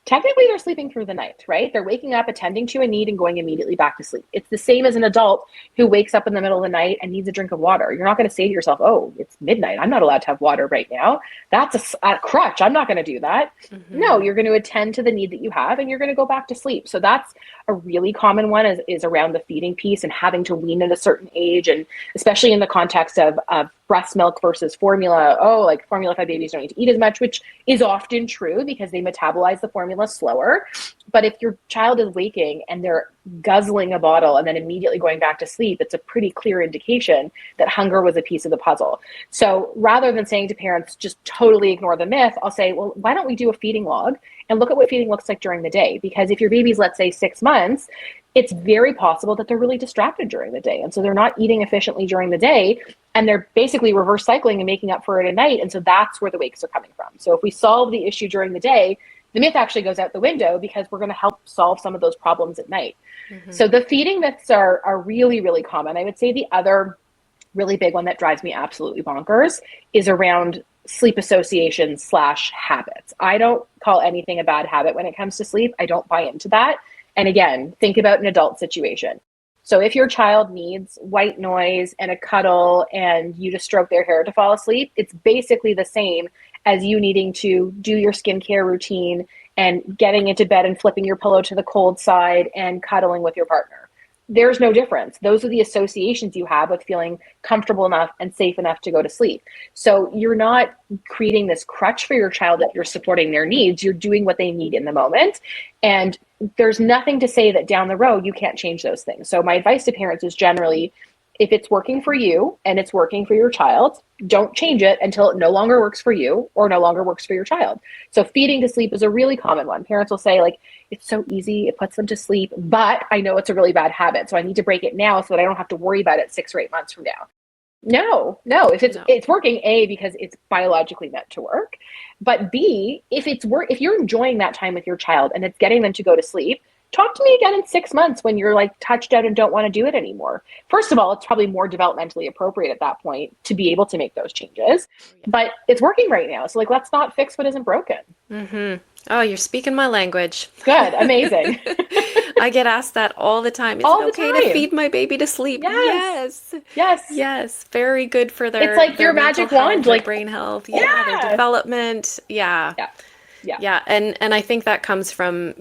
technically they're sleeping through the night, right? They're waking up, attending to a need, and going immediately back to sleep. It's the same as an adult who wakes up in the middle of the night and needs a drink of water. You're not going to say to yourself, oh, it's midnight. I'm not allowed to have water right now. That's a crutch. I'm not going to do that. No, Hmm. you're going to attend to the need that you have and you're going to go back to sleep. So that's a really common one is around the feeding piece and having to wean at a certain age. And especially in the context of breast milk versus formula. Oh, like formula fed babies don't need to eat as much, which is often true because they metabolize the formula slower. But if your child is waking and they're guzzling a bottle and then immediately going back to sleep, it's a pretty clear indication that hunger was a piece of the puzzle. So rather than saying to parents, just totally ignore the myth, I'll say, well, why don't we do a feeding log and look at what feeding looks like during the day? Because if your baby's, let's say, 6 months, it's very possible that they're really distracted during the day. And so they're not eating efficiently during the day and they're basically reverse cycling and making up for it at night. And so that's where the wakes are coming from. So if we solve the issue during the day, the myth actually goes out the window because we're going to help solve some of those problems at night. Hmm. So the feeding myths are really, really common. I would say the other really big one that drives me absolutely bonkers is around sleep associations slash habits. I don't call anything a bad habit when it comes to sleep. I don't buy into that. And again, think about an adult situation. So if your child needs white noise and a cuddle and you just stroke their hair to fall asleep, it's basically the same as you needing to do your skincare routine and getting into bed and flipping your pillow to the cold side and cuddling with your partner. there's no difference. Those are the associations you have with feeling comfortable enough and safe enough to go to sleep. So you're not creating this crutch for your child that you're supporting their needs. You're doing what they need in the moment. And there's nothing to say that down the road you can't change those things. So my advice to parents is generally, if it's working for you and it's working for your child, don't change it until it no longer works for you or no longer works for your child. So feeding to sleep is a really common one. Parents will say, like, it's so easy, it puts them to sleep, but I know it's a really bad habit, so I need to break it now so that I don't have to worry about it 6 or 8 months from now. No. If it's working, A, because it's biologically meant to work, but B, if you're enjoying that time with your child and it's getting them to go to sleep, talk to me again in 6 months when you're like touched out and don't want to do it anymore. First of all, it's probably more developmentally appropriate at that point to be able to make those changes, but it's working right now. So like, let's not fix what isn't broken. Mm-hmm. Oh, you're speaking my language. Good. Amazing. I get asked that all the time. Is All it the okay time. to feed my baby to sleep? Yes. Yes. Yes. Yes. Very good for It's like their your mental magic health, wand, their like, brain health. yeah. Their development. Yeah. Yeah. Yeah. Yeah. And I think that comes from,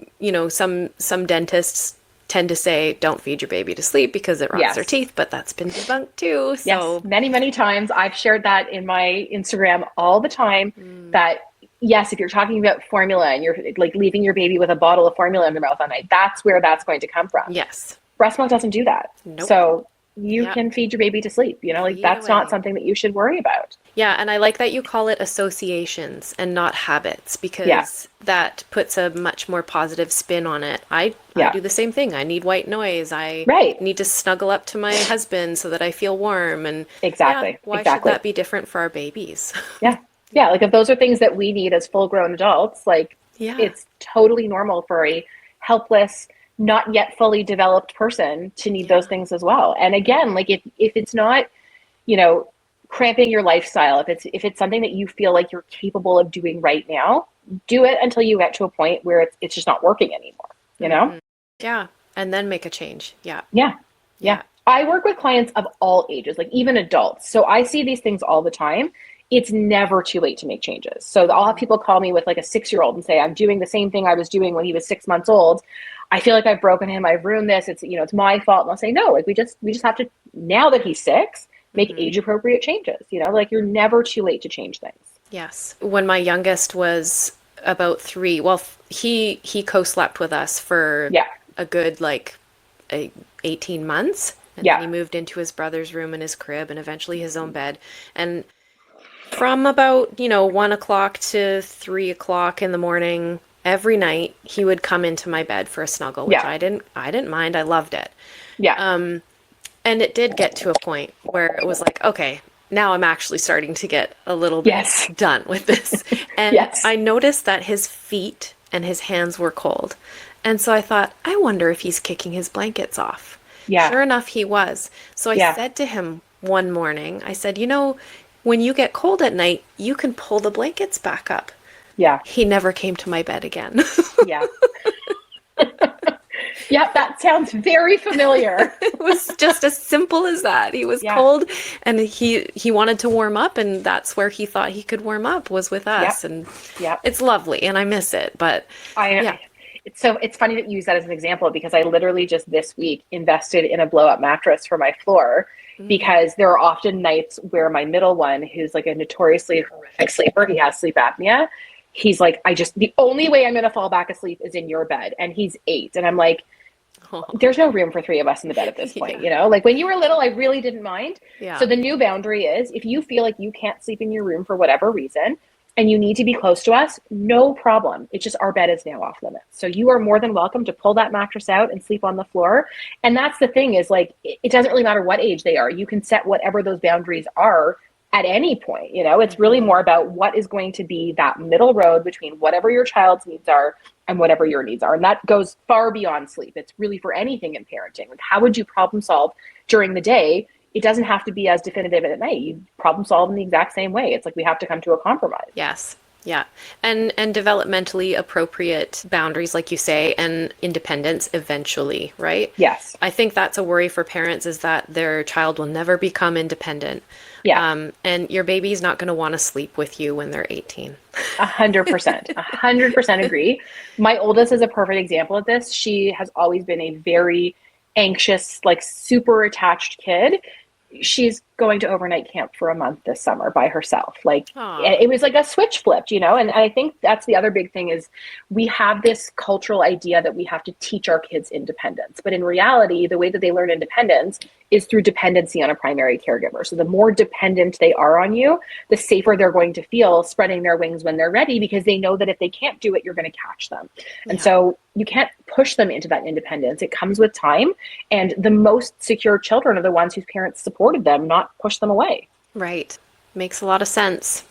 some dentists tend to say, don't feed your baby to sleep because it rots Yes. their teeth, but that's been debunked too. So Yes, many, many times. I've shared that in my Instagram all the time, that yes, if you're talking about formula and you're like leaving your baby with a bottle of formula in their mouth all night, that's where that's going to come from. yes. Breast milk doesn't do that. Nope. So you Yeah. can feed your baby to sleep, like Feed that's away. not something that you should worry about. Yeah, and I like that you call it associations and not habits, because Yeah. that puts a much more positive spin on it. I Yeah. do the same thing. I need white noise. I Right. need to snuggle up to my husband so that I feel warm. And Exactly. yeah, why should Exactly. that be different for our babies? Yeah. Yeah. Like if those are things that we need as full grown adults, like Yeah. it's totally normal for a helpless, not yet fully developed person to need those things as well. And again, like if it's not, cramping your lifestyle, if it's something that you feel like you're capable of doing right now, do it until you get to a point where it's just not working anymore, Mhm. Yeah, and then make a change. Yeah. Yeah. Yeah. I work with clients of all ages, like even adults. So I see these things all the time. It's never too late to make changes. So I'll have people call me with like a 6-year-old and say, I'm doing the same thing I was doing when he was 6 months old. I feel like I've broken him. I've ruined this. It's my fault. And I'll say, no, like we just have to, now that he's 6, make age appropriate changes. Like you're never too late to change things. Yes. When my youngest was about 3, well, he co-slept with us for a good 18 months. And then he moved into his brother's room and his crib and eventually his own bed. And from about, 1 o'clock to 3 o'clock in the morning, every night he would come into my bed for a snuggle, which I didn't mind. I loved it. Yeah. And it did get to a point where it was like, okay, now I'm actually starting to get a little bit done with this. And I noticed that his feet and his hands were cold. And so I thought, I wonder if he's kicking his blankets off. Yeah. Sure enough, he was. So I said to him one morning, I said, when you get cold at night, you can pull the blankets back up. Yeah. He never came to my bed again. Yeah. Yeah, that sounds very familiar. It was just as simple as that. He was cold and he wanted to warm up, and that's where he thought he could warm up, was with us. And it's lovely and I miss it, but it's funny that you use that as an example, because I literally just this week invested in a blow up mattress for my floor, because there are often nights where my middle one, who's like a notoriously horrific sleeper, he has sleep apnea. He's like, the only way I'm going to fall back asleep is in your bed. And he's 8. And I'm like, there's no room for 3 of us in the bed at this point. Like when you were little, I really didn't mind. So the new boundary is, if you feel like you can't sleep in your room for whatever reason, and you need to be close to us, no problem. It's just our bed is now off limits. So you are more than welcome to pull that mattress out and sleep on the floor. And that's the thing, is like, it doesn't really matter what age they are. You can set whatever those boundaries are at any point. It's really more about what is going to be that middle road between whatever your child's needs are and whatever your needs are. And that goes far beyond sleep. It's really for anything in parenting. Like, how would you problem solve during the day? It doesn't have to be as definitive at night. You problem solve in the exact same way. It's like we have to come to a compromise. Yes. Yeah. And developmentally appropriate boundaries, like you say, and independence eventually, right? Yes. I think that's a worry for parents, is that their child will never become independent. Yeah. And your baby's not going to want to sleep with you when they're 18. 100%. 100% agree. My oldest is a perfect example of this. She has always been a very anxious, like super attached kid, she's going to overnight camp for a month this summer by herself. Like Aw. it was like a switch flipped, you know? And I think that's the other big thing is we have this cultural idea that we have to teach our kids independence. But in reality, the way that they learn independence is through dependency on a primary caregiver. So the more dependent they are on you, the safer they're going to feel spreading their wings when they're ready, because they know that if they can't do it, you're going to catch them. And so you can't push them into that independence. It comes with time. And the most secure children are the ones whose parents supported them, not push them away. Right. Makes a lot of sense.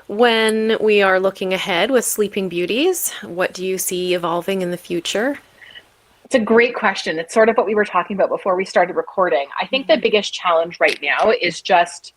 When we are looking ahead with Sleeping Beauties, what do you see evolving in the future? It's a great question. It's sort of what we were talking about before we started recording. I think the biggest challenge right now is just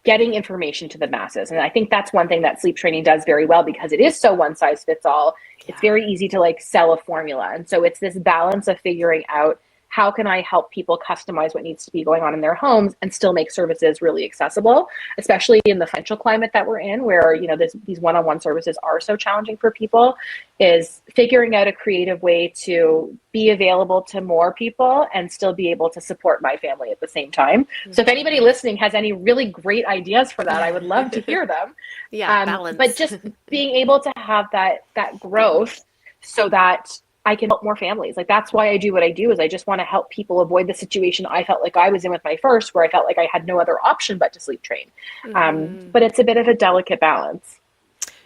getting information to the masses. And I think that's one thing that sleep training does very well, because it is so one size fits all. It's very easy to like sell a formula. And so it's this balance of figuring out, how can I help people customize what needs to be going on in their homes and still make services really accessible, especially in the financial climate that we're in, where, you know, these one-on-one services are so challenging for people, is figuring out a creative way to be available to more people and still be able to support my family at the same time. So if anybody listening has any really great ideas for that, I would love to hear them. Balance. But just being able to have that growth so that I can help more families. Like, that's why I do what I do, is I just want to help people avoid the situation I felt like I was in with my first, where I felt like I had no other option but to sleep train. But it's a bit of a delicate balance.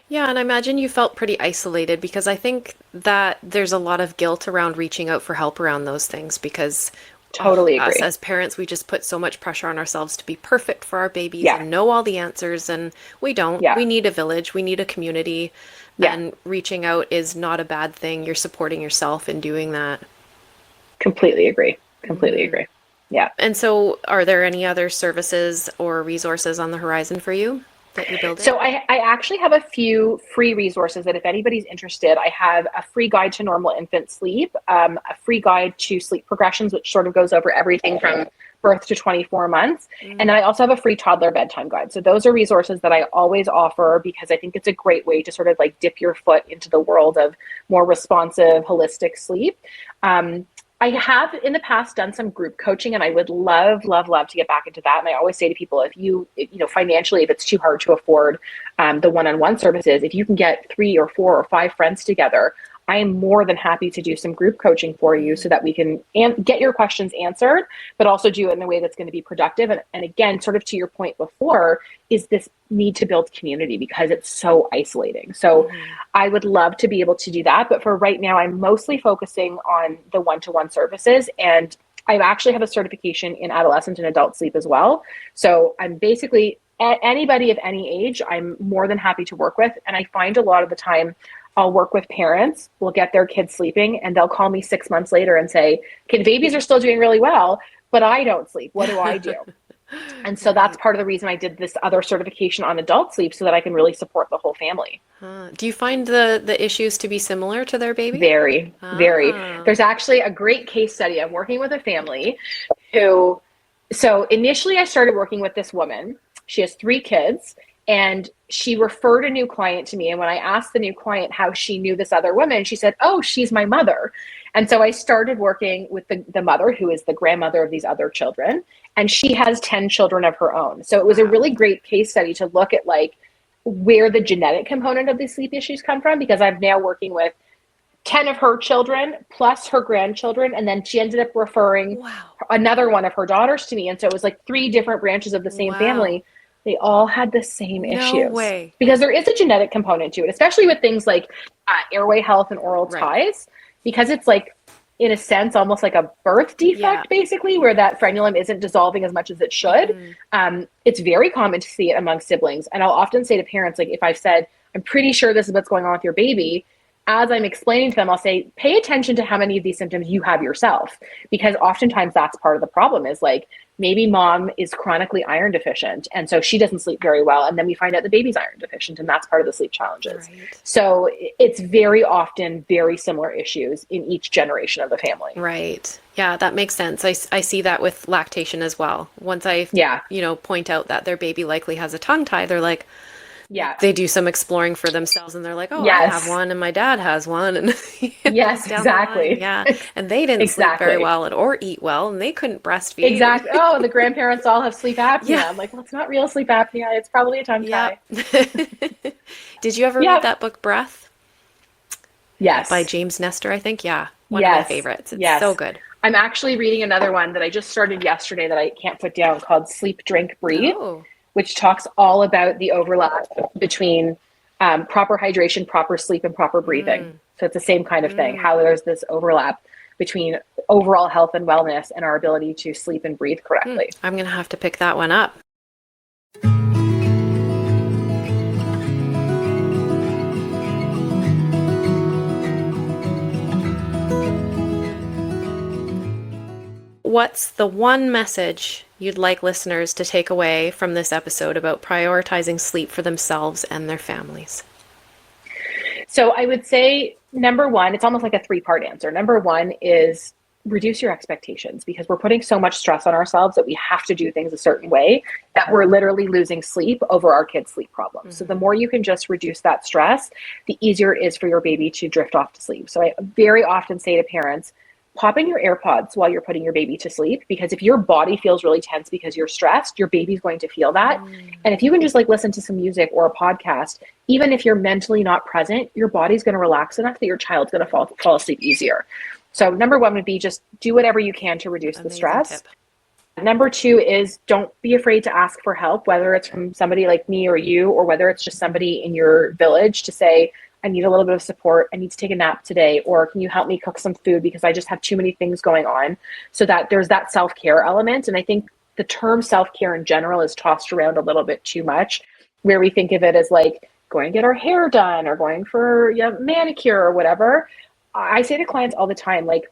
Yeah, and I imagine you felt pretty isolated, because I think that there's a lot of guilt around reaching out for help around those things, because Totally agree. us as parents, we just put so much pressure on ourselves to be perfect for our babies and know all the answers, and we don't. We need a village, we need a community, and reaching out is not a bad thing. You're supporting yourself in doing that. Completely agree. Completely agree. Yeah. And so are there any other services or resources on the horizon for you that you're building? So I actually have a few free resources that if anybody's interested, I have a free guide to normal infant sleep, a free guide to sleep progressions, which sort of goes over everything from birth to 24 months. And then I also have a free toddler bedtime guide. So those are resources that I always offer, because I think it's a great way to sort of like dip your foot into the world of more responsive, holistic sleep. I have in the past done some group coaching, and I would love, love, love to get back into that. And I always say to people, if you know, financially, if it's too hard to afford the one-on-one services, if you can get 3 or 4 or 5 friends together, I am more than happy to do some group coaching for you so that we can get your questions answered, but also do it in a way that's going to be productive. And again, sort of to your point before, is this need to build community, because it's so isolating. So I would love to be able to do that. But for right now, I'm mostly focusing on the one-to-one services. And I actually have a certification in adolescent and adult sleep as well. So I'm basically anybody of any age, I'm more than happy to work with. And I find a lot of the time, I'll work with parents, we'll get their kids sleeping, and they'll call me 6 months later and say, okay, the babies are still doing really well, but I don't sleep. What do I do? And so that's part of the reason I did this other certification on adult sleep, so that I can really support the whole family. Do you find the issues to be similar to their baby? Very, very. There's actually a great case study. I'm working with a family who, so initially I started working with this woman. She has 3 kids. And she referred a new client to me. And when I asked the new client how she knew this other woman, she said, oh, she's my mother. And so I started working with the mother, who is the grandmother of these other children. And she has 10 children of her own. So it was a really great case study to look at like where the genetic component of these sleep issues come from, because I'm now working with 10 of her children plus her grandchildren. And then she ended up referring another one of her daughters to me. And so it was like 3 different branches of the same family. They all had the same issues. No way. Because there is a genetic component to it, especially with things like airway health and oral ties, because it's like, in a sense, almost like a birth defect, basically, where that frenulum isn't dissolving as much as it should. It's very common to see it among siblings. And I'll often say to parents, like, if I've said, I'm pretty sure this is what's going on with your baby, as I'm explaining to them, I'll say, pay attention to how many of these symptoms you have yourself, because oftentimes that's part of the problem is like, maybe mom is chronically iron deficient, and so she doesn't sleep very well. And then we find out the baby's iron deficient, and that's part of the sleep challenges. Right. So it's very often very similar issues in each generation of the family. Right. Yeah, that makes sense. I see that with lactation as well. Once I, point out that their baby likely has a tongue tie, they're like, yeah, they do some exploring for themselves and they're like, oh, yes. I have one and my dad has one. And yes, exactly. Yeah. And they didn't sleep very well or eat well, and they couldn't breastfeed. Exactly. Oh, the grandparents all have sleep apnea. Yeah. I'm like, well, it's not real sleep apnea. It's probably a tongue tie. Did you ever read that book, Breath? Yes. By James Nestor, I think. Yeah. One of my favorites. It's so good. I'm actually reading another one that I just started yesterday that I can't put down, called Sleep, Drink, Breathe. Oh. Which talks all about the overlap between proper hydration, proper sleep, and proper breathing. So it's the same kind of thing, how there's this overlap between overall health and wellness and our ability to sleep and breathe correctly. I'm going to have to pick that one up. What's the one message you'd like listeners to take away from this episode about prioritizing sleep for themselves and their families? So I would say, number one, it's almost like a 3-part answer. Number one is reduce your expectations, because we're putting so much stress on ourselves that we have to do things a certain way that we're literally losing sleep over our kids' sleep problems. So the more you can just reduce that stress, the easier it is for your baby to drift off to sleep. So I very often say to parents, pop in your AirPods while you're putting your baby to sleep, because if your body feels really tense because you're stressed, your baby's going to feel that. And if you can just like listen to some music or a podcast, even if you're mentally not present, your body's going to relax enough that your child's going to fall asleep easier. So number one would be just do whatever you can to reduce the stress. Number two is don't be afraid to ask for help, whether it's from somebody like me or you, or whether it's just somebody in your village to say, I need a little bit of support. I need to take a nap today. Or can you help me cook some food because I just have too many things going on? So that there's that self-care element. And I think the term self-care in general is tossed around a little bit too much, where we think of it as like going to get our hair done or going for a manicure or whatever. I say to clients all the time, like,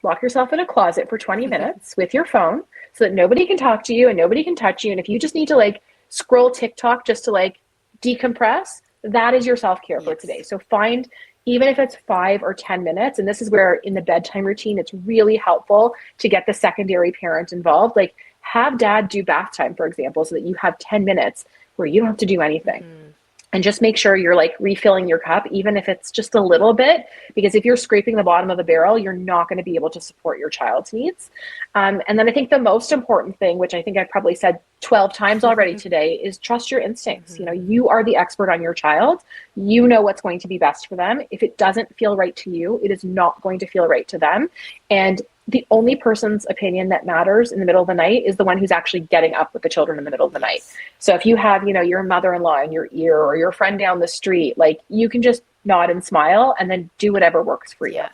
lock yourself in a closet for 20 minutes with your phone so that nobody can talk to you and nobody can touch you. And if you just need to like scroll TikTok just to like decompress, that is your self-care for today. So find, even if it's 5 or 10 minutes, and this is where in the bedtime routine, it's really helpful to get the secondary parent involved. Like have dad do bath time, for example, so that you have 10 minutes where you don't have to do anything. And just make sure you're like refilling your cup, even if it's just a little bit, because if you're scraping the bottom of the barrel, you're not going to be able to support your child's needs. And then I think the most important thing, which I think I've probably said 12 times already today, is trust your instincts. You know, you are the expert on your child. You know what's going to be best for them. If it doesn't feel right to you, it is not going to feel right to them. And the only person's opinion that matters in the middle of the night is the one who's actually getting up with the children in the middle of the night. So if you have, your mother-in-law in your ear or your friend down the street, like you can just nod and smile and then do whatever works for you,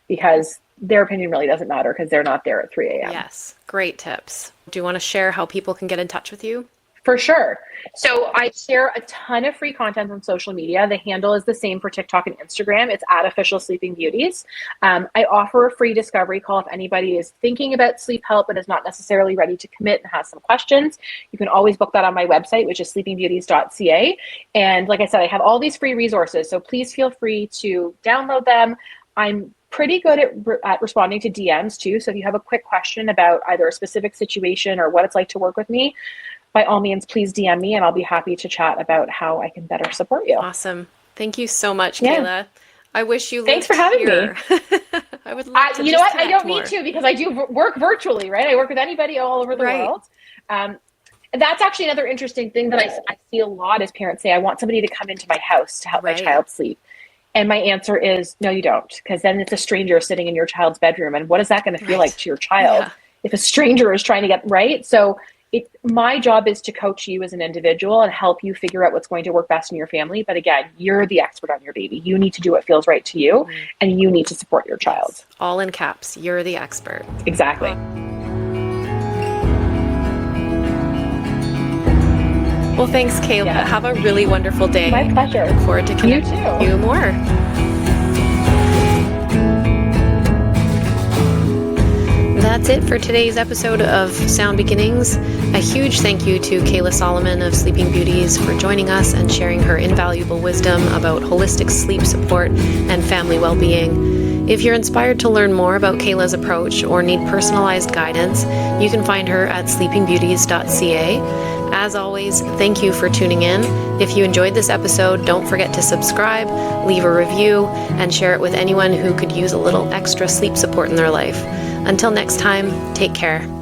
because their opinion really doesn't matter because they're not there at 3 a.m. Yes. Great tips. Do you want to share how people can get in touch with you? For sure. So I share a ton of free content on social media. The handle is the same for TikTok and Instagram. It's @official Sleeping Beauties. I offer a free discovery call if anybody is thinking about sleep help but is not necessarily ready to commit and has some questions. You can always book that on my website, which is sleepingbeauties.ca. And like I said, I have all these free resources, so please feel free to download them. I'm pretty good at responding to DMs too. So if you have a quick question about either a specific situation or what it's like to work with me, by all means, please DM me and I'll be happy to chat about how I can better support you. Awesome. Thank you so much, Cayla. I wish you Thanks for having me. I would love to. You know what? I don't need to, because I do work virtually, right? I work with anybody all over the world. That's actually another interesting thing that I see a lot is parents say, I want somebody to come into my house to help my child sleep. And my answer is, no, you don't, because then it's a stranger sitting in your child's bedroom. And what is that going to feel like to your child if a stranger is trying to get right? So my job is to coach you as an individual and help you figure out what's going to work best in your family. But again, you're the expert on your baby. You need to do what feels right to you, and you need to support your child. All in caps. You're the expert. Exactly. Well, thanks, Cayla. Have a really wonderful day. My pleasure. Look forward to connecting with you more. it for today's episode of Sound Beginnings. A huge thank you to Cayla Solomon of Sleeping Beauties for joining us and sharing her invaluable wisdom about holistic sleep support and family well-being. If you're inspired to learn more about Cayla's approach or need personalized guidance, you can find her at sleepingbeauties.ca. As always, thank you for tuning in. If you enjoyed this episode, don't forget to subscribe, leave a review, and share it with anyone who could use a little extra sleep support in their life. Until next time, take care.